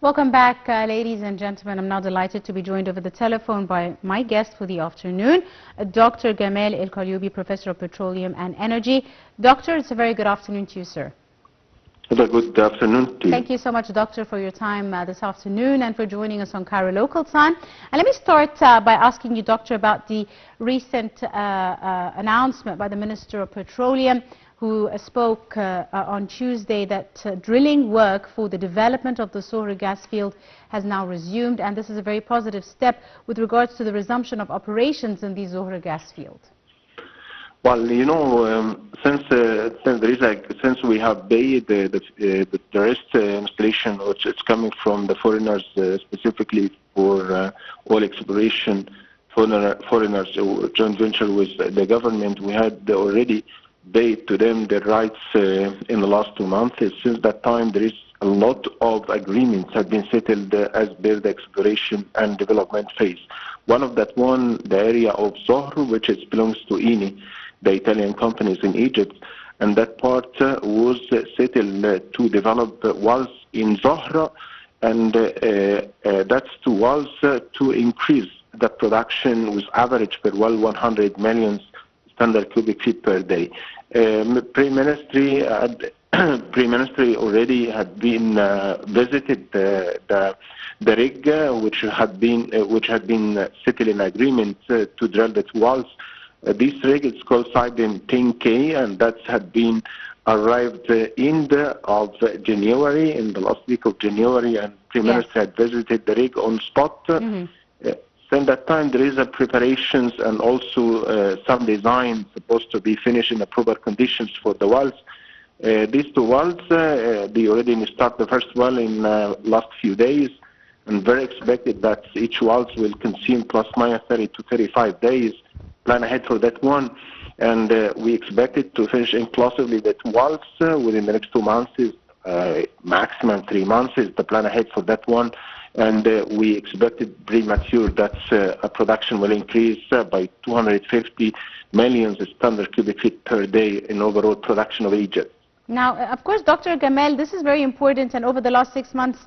Welcome back, ladies and gentlemen. I'm now delighted to be joined over the telephone by my guest for the afternoon, Dr. Gamal Qaloubi, Professor of Petroleum and Energy. Doctor, it's a very good afternoon to you, sir. Good afternoon to you. Thank you so much, Doctor, for your time this afternoon and for joining us on Cairo local time. And let me start by asking you, Doctor, about the recent announcement by the Minister of Petroleum, who spoke on Tuesday that drilling work for the development of the Zohr gas field has now resumed, and this is a very positive step with regards to the resumption of operations in the Zohr gas field. Well, you know, since we have paid the rest installation, which is coming from the foreigners, specifically for oil exploration, foreigners joint venture with the government, we had already paid to them their rights in the last 2 months. Since that time, there is a lot of agreements have been settled as per the exploration and development phase. One of that one, the area of Zohr, which belongs to Eni, the Italian companies in Egypt, and that part was settled to develop wells in Zohr, and that's to wells to increase the production with average per well 100 million standard cubic feet per day. Pre-ministry already had been visited the rig which had been settled in agreement to drill the 2 wells. This rig is called Sidon 10K, and that had been arrived in the January, in the last week of January, and Pre-Minister had visited the rig on spot. Since that time, there is a preparations and also some design supposed to be finished in the proper conditions for the wells. These 2 wells, they already start the first well in last few days, and very expected that each wells will consume plus minus 30 to 35 days. Plan ahead for that one, and we expect it to finish inclusively the 2 wells within the next 2 months, maximum 3 months is the plan ahead for that one. And we expected premature that production will increase by 250 million standard cubic feet per day in overall production of Egypt. Now, of course, Dr. Gamal, this is very important, and over the last 6 months,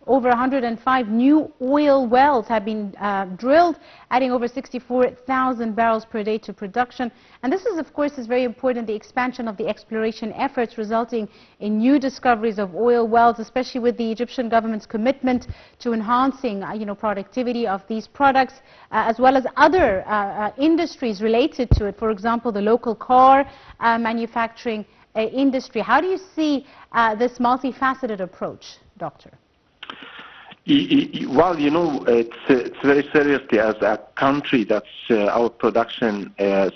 over 105 new oil wells have been drilled, adding over 64,000 barrels per day to production. And this is, of course, is very important, the expansion of the exploration efforts resulting in new discoveries of oil wells, especially with the Egyptian government's commitment to enhancing, productivity of these products, as well as other industries related to it. For example, the local car manufacturing industry. How do you see this multifaceted approach, Doctor? Well, it's very seriously as a country that's our production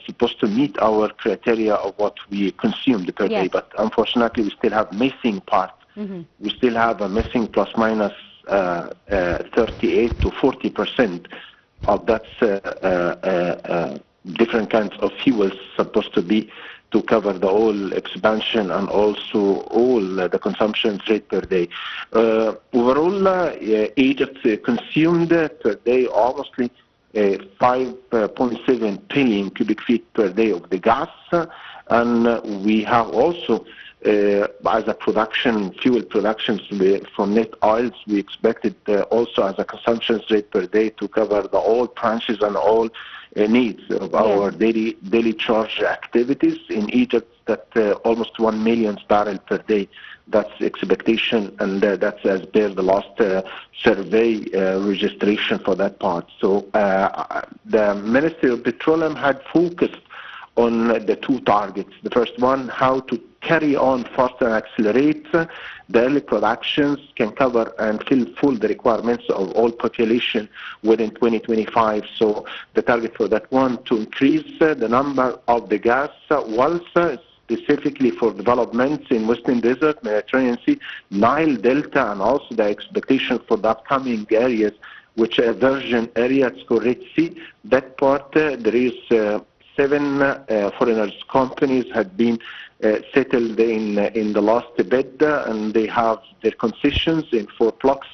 supposed to meet our criteria of what we consumed per day, but unfortunately we still have missing part. We still have a missing plus minus 38 to 40% of that different kinds of fuels supposed to be to cover the oil expansion and also all the consumption rate per day. Overall, Egypt consumed per day almost 5.7 billion cubic feet per day of the gas, and we have also, as a production, fuel productions from net oils, we expected also as a consumption rate per day to cover the all branches and all needs of our daily charge activities in Egypt, that almost 1 million barrels per day. That's expectation, and that's as per the last survey registration for that part. So the Ministry of Petroleum had focused on the 2 targets. The first one, how to carry on faster and accelerate the early productions, can cover and fulfill the requirements of all population within 2025. So the target for that one, to increase the number of the gas wells, specifically for developments in Western Desert, Mediterranean Sea, Nile Delta, and also the expectation for the upcoming areas, which are virgin areas called Red Sea. That part, there is 7 foreigners companies had been settled in the last bid, and they have their concessions in 4 blocks.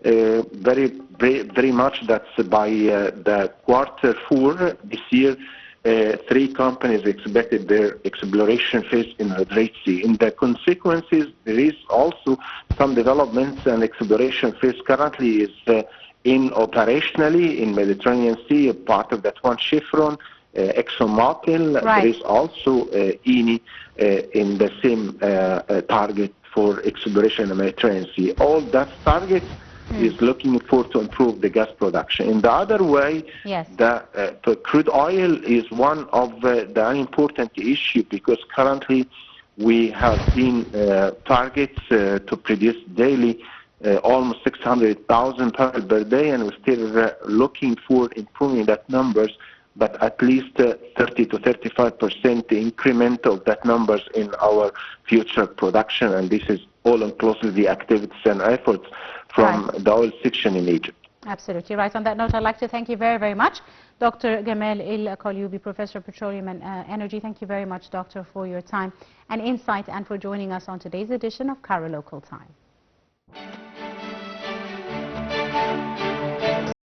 Very much that's by the Q4 this year. 3 companies expected their exploration phase in the Red Sea. In the consequences, there is also some developments and exploration phase currently is in operationally in Mediterranean Sea, a part of that one Chevron, ExxonMobil. Right. There is also Eni in the same target for exploration in the Mediterranean Sea. All that target is looking for to improve the gas production. In the other way, yes, the crude oil is one of the important issue, because currently we have seen targets to produce daily almost 600,000 barrels per day, and we're still looking for improving that numbers, but at least 30 to 35% increment of that numbers in our future production, and this is all inclusive the activities and efforts from the oil section in Egypt. Absolutely right. On that note, I'd like to thank you very, very much, Dr. Gamal Qaloubi, Professor of Petroleum and Energy. Thank you very much, Doctor, for your time and insight and for joining us on today's edition of Cairo Local Time.